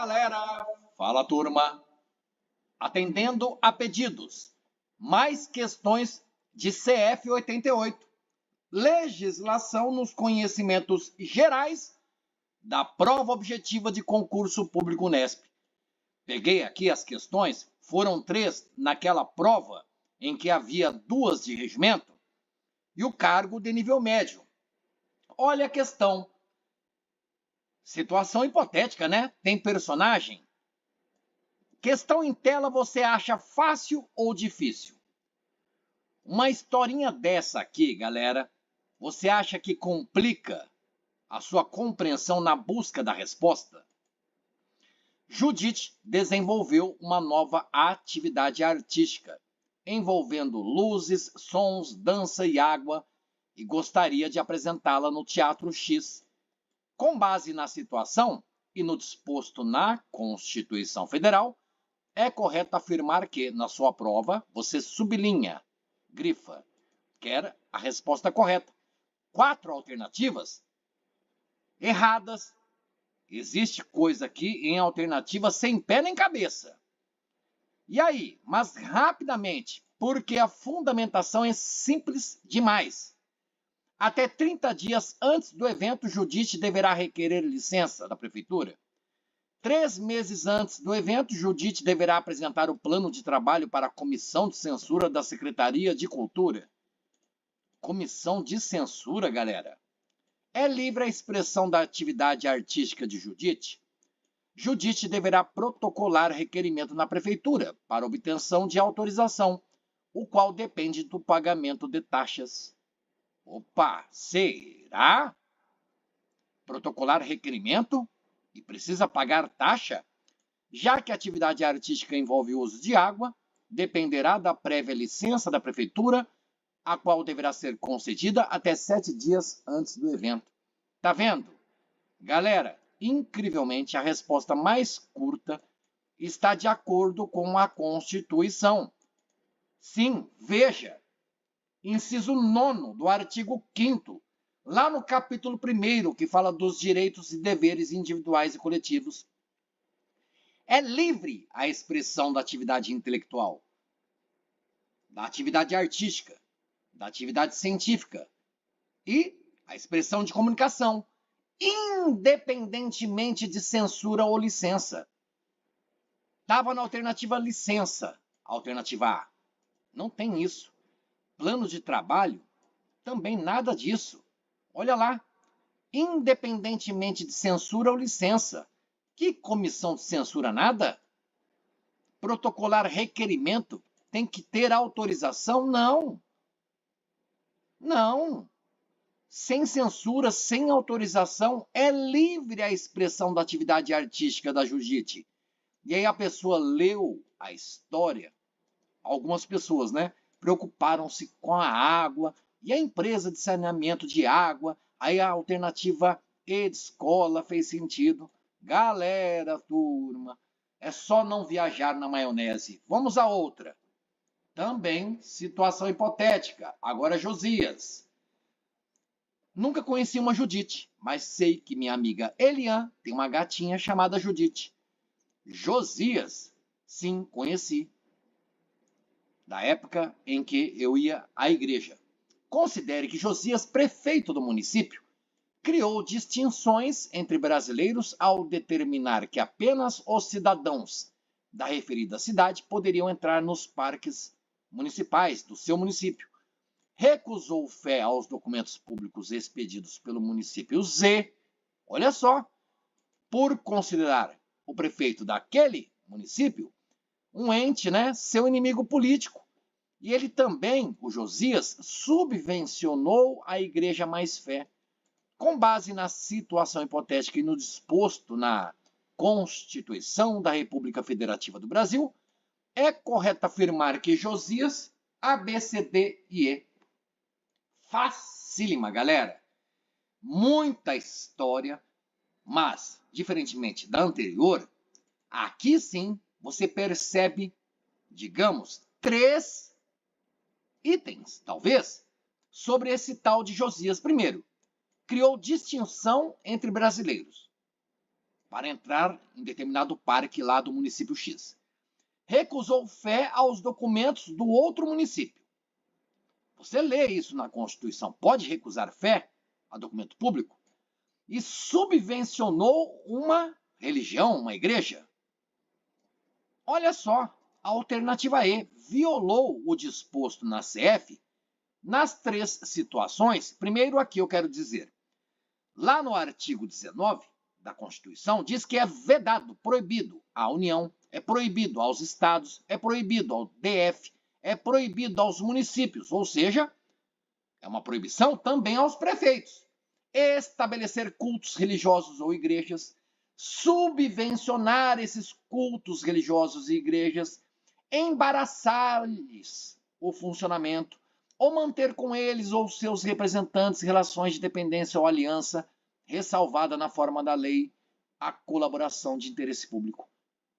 galera! Fala, turma! Atendendo a pedidos, mais questões de CF 88. Legislação nos conhecimentos gerais da prova objetiva de concurso público Unesp. Peguei aqui as questões, foram 3 naquela prova em que havia 2 de regimento e o cargo de nível médio. Olha a questão. Situação hipotética, né? Tem personagem? Questão em tela você acha fácil ou difícil? Uma historinha dessa aqui, galera, você acha que complica a sua compreensão na busca da resposta? Judite desenvolveu uma nova atividade artística, envolvendo luzes, sons, dança e água, e gostaria de apresentá-la no Teatro X. Com base na situação e no disposto na Constituição Federal, é correto afirmar que, na sua prova, você sublinha, grifa, quer a resposta correta. 4 alternativas erradas. Existe coisa aqui em alternativa sem pé nem cabeça. E aí? Mas rapidamente, porque a fundamentação é simples demais. Até 30 dias antes do evento, Judite deverá requerer licença da Prefeitura. 3 meses antes do evento, Judite deverá apresentar o plano de trabalho para a Comissão de Censura da Secretaria de Cultura. Comissão de Censura, galera? É livre a expressão da atividade artística de Judite? Judite deverá protocolar requerimento na Prefeitura para obtenção de autorização, o qual depende do pagamento de taxas. Opa, será? Protocolar requerimento e precisa pagar taxa? Já que a atividade artística envolve o uso de água, dependerá da prévia licença da Prefeitura, a qual deverá ser concedida até 7 dias antes do evento. Tá vendo? Galera, incrivelmente, a resposta mais curta está de acordo com a Constituição. Sim, veja. Inciso 9º do artigo 5º, lá no capítulo 1º, que fala dos direitos e deveres individuais e coletivos. É livre a expressão da atividade intelectual, da atividade artística, da atividade científica e a expressão de comunicação, independentemente de censura ou licença. Estava na alternativa licença, alternativa A. Não tem isso. Plano de trabalho, também nada disso. Olha lá, independentemente de censura ou licença. Que comissão de censura nada? Protocolar requerimento, tem que ter autorização? Não. Não. Sem censura, sem autorização, é livre a expressão da atividade artística da Judite. E aí a pessoa leu a história, algumas pessoas, né? Preocuparam-se com a água e a empresa de saneamento de água, aí a alternativa E de escola fez sentido. Galera, turma, é só não viajar na maionese. Vamos a outra. Também situação hipotética. Agora Josias. Nunca conheci uma Judite, mas sei que minha amiga Elian tem uma gatinha chamada Judite. Josias, sim, conheci. Da época em que eu ia à igreja. Considere que Josias, prefeito do município, criou distinções entre brasileiros ao determinar que apenas os cidadãos da referida cidade poderiam entrar nos parques municipais do seu município. Recusou fé aos documentos públicos expedidos pelo município Z, olha só, por considerar o prefeito daquele município um ente, né, seu inimigo político. E ele também, o Josias, subvencionou a Igreja Mais Fé. Com base na situação hipotética e no disposto na Constituição da República Federativa do Brasil, é correto afirmar que Josias, A, B, C, D e E. Facílima, galera. Muita história, mas, diferentemente da anterior, aqui sim você percebe, digamos, 3 itens, talvez, sobre esse tal de Josias. Primeiro, criou distinção entre brasileiros. para entrar em determinado parque lá do município X. Recusou fé aos documentos do outro município. Você lê isso na Constituição. Pode recusar fé a documento público? E subvencionou uma religião, uma igreja. Olha só, a alternativa E violou o disposto na CF nas 3 situações. Primeiro, aqui eu quero dizer, lá no artigo 19 da Constituição, diz que é vedado, proibido à União, é proibido aos estados, é proibido ao DF, é proibido aos municípios, ou seja, é uma proibição também aos prefeitos. Estabelecer cultos religiosos ou igrejas, subvencionar esses cultos religiosos e igrejas, embaraçar-lhes o funcionamento, ou manter com eles ou seus representantes relações de dependência ou aliança, ressalvada na forma da lei a colaboração de interesse público.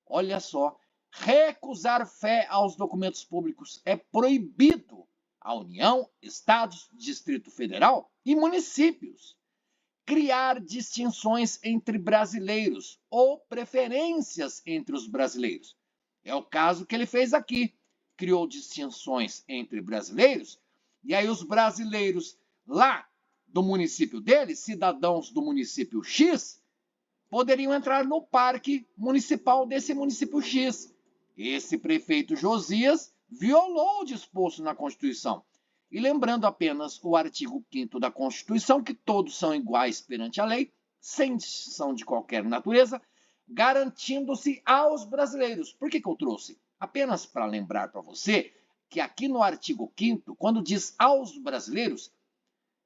Olha só, recusar fé aos documentos públicos é proibido à União, Estados, Distrito Federal e municípios. Criar distinções entre brasileiros ou preferências entre os brasileiros. É o caso que ele fez aqui. Criou distinções entre brasileiros, e aí os brasileiros lá do município dele, cidadãos do município X, poderiam entrar no parque municipal desse município X. Esse prefeito Josias violou o disposto na Constituição. E lembrando apenas o artigo 5º da Constituição, que todos são iguais perante a lei, sem distinção de qualquer natureza, garantindo-se aos brasileiros. Por que eu trouxe? Apenas para lembrar para você que aqui no artigo 5º, quando diz aos brasileiros,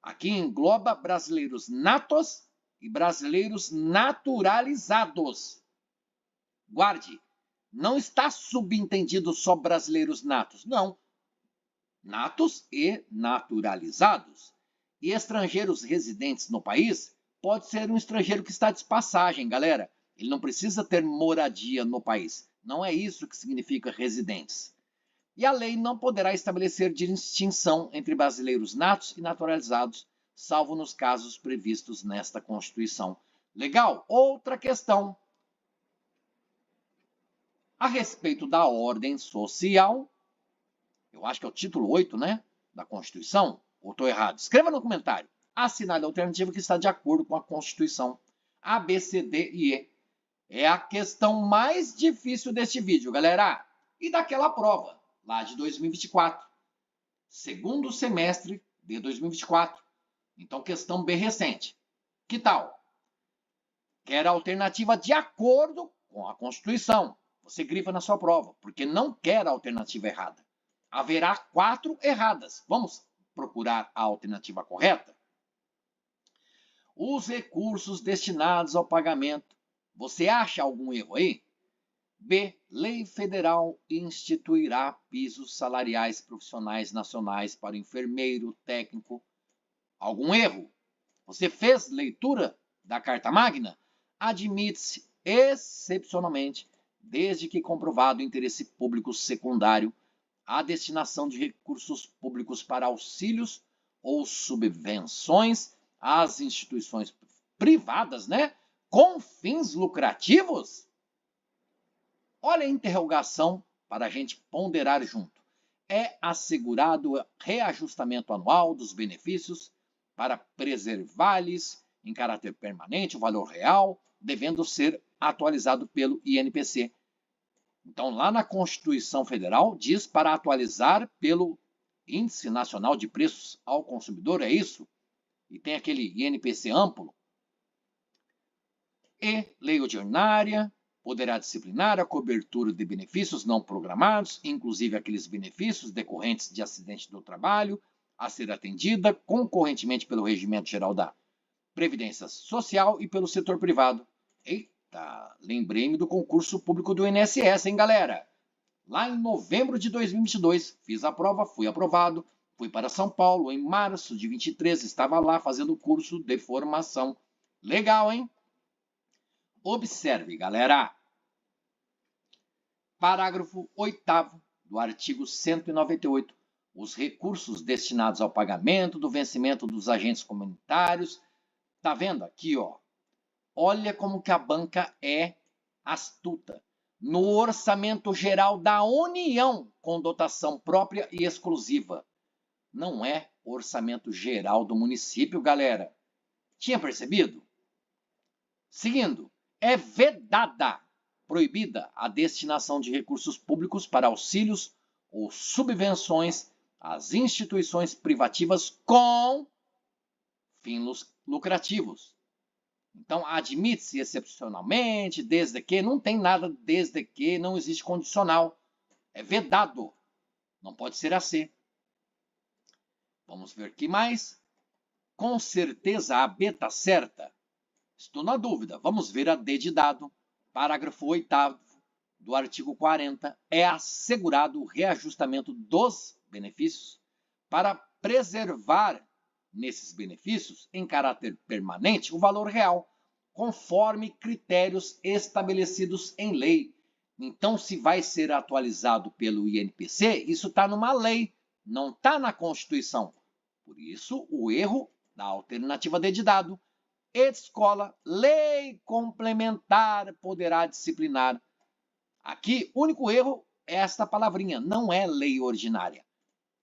aqui engloba brasileiros natos e brasileiros naturalizados. Guarde, não está subentendido só brasileiros natos, não. Natos e naturalizados. E estrangeiros residentes no país pode ser um estrangeiro que está de passagem, galera. Ele não precisa ter moradia no país. Não é isso que significa residentes. E a lei não poderá estabelecer distinção entre brasileiros natos e naturalizados, salvo nos casos previstos nesta Constituição. Legal? Outra questão. A respeito da ordem social, eu acho que é o título 8, né, da Constituição, ou estou errado? Escreva no comentário. Assinale a alternativa que está de acordo com a Constituição. A, B, C, D e E. É a questão mais difícil deste vídeo, galera. E daquela prova, lá de 2024. Segundo semestre de 2024. Então, questão bem recente. Que tal? Quer a alternativa de acordo com a Constituição. Você grifa na sua prova, porque não quer a alternativa errada. Haverá 4 erradas. Vamos procurar a alternativa correta? Os recursos destinados ao pagamento. Você acha algum erro aí? B. Lei federal instituirá pisos salariais profissionais nacionais para enfermeiro, técnico. Algum erro? Você fez leitura da Carta Magna? Admite-se, excepcionalmente, desde que comprovado o interesse público secundário, a destinação de recursos públicos para auxílios ou subvenções às instituições privadas, né, com fins lucrativos? Olha a interrogação para a gente ponderar junto. É assegurado o reajustamento anual dos benefícios para preservar-lhes em caráter permanente o valor real, devendo ser atualizado pelo INPC. Então, lá na Constituição Federal, diz para atualizar pelo Índice Nacional de Preços ao Consumidor, é isso? E tem aquele INPC amplo. E lei ordinária poderá disciplinar a cobertura de benefícios não programados, inclusive aqueles benefícios decorrentes de acidente do trabalho, a ser atendida concorrentemente pelo Regimento Geral da Previdência Social e pelo setor privado. Eita, lembrei-me do concurso público do INSS, hein, galera? Lá em novembro de 2022, fiz a prova, fui aprovado, fui para São Paulo, em março de 23, estava lá fazendo o curso de formação. Legal, hein? Observe, galera. Parágrafo 8º do artigo 198. Os recursos destinados ao pagamento do vencimento dos agentes comunitários. Tá vendo aqui, ó? Olha como que a banca é astuta. No orçamento geral da União, com dotação própria e exclusiva. Não é orçamento geral do município, galera. Tinha percebido? Seguindo, é vedada, proibida a destinação de recursos públicos para auxílios ou subvenções às instituições privativas com fins lucrativos. Então, admite-se excepcionalmente, desde que, não tem nada desde que, não existe condicional. É vedado. Não pode ser assim. Vamos ver aqui mais. Com certeza a B está certa. Estou na dúvida. Vamos ver a D de dado. Parágrafo 8º do artigo 40. É assegurado o reajustamento dos benefícios para preservar nesses benefícios, em caráter permanente, o valor real, conforme critérios estabelecidos em lei. Então, se vai ser atualizado pelo INPC, isso está numa lei, não está na Constituição. Por isso, o erro da alternativa D de dado. Escola, lei complementar poderá disciplinar. Aqui, o único erro é esta palavrinha, não é lei ordinária.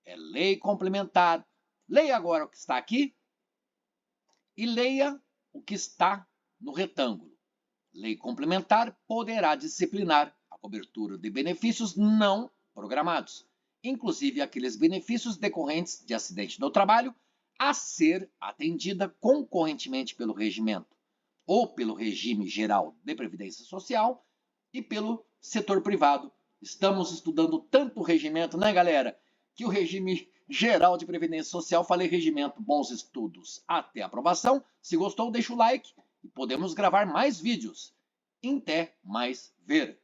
É lei complementar. Leia agora o que está aqui e leia o que está no retângulo. Lei complementar poderá disciplinar a cobertura de benefícios não programados, inclusive aqueles benefícios decorrentes de acidente no trabalho, a ser atendida concorrentemente pelo regimento ou pelo regime geral de previdência social e pelo setor privado. Estamos estudando tanto o regimento, né, galera? Que o regime geral de previdência social, falei regimento, bons estudos. Até a aprovação. Se gostou, deixa o like e podemos gravar mais vídeos. Até mais ver.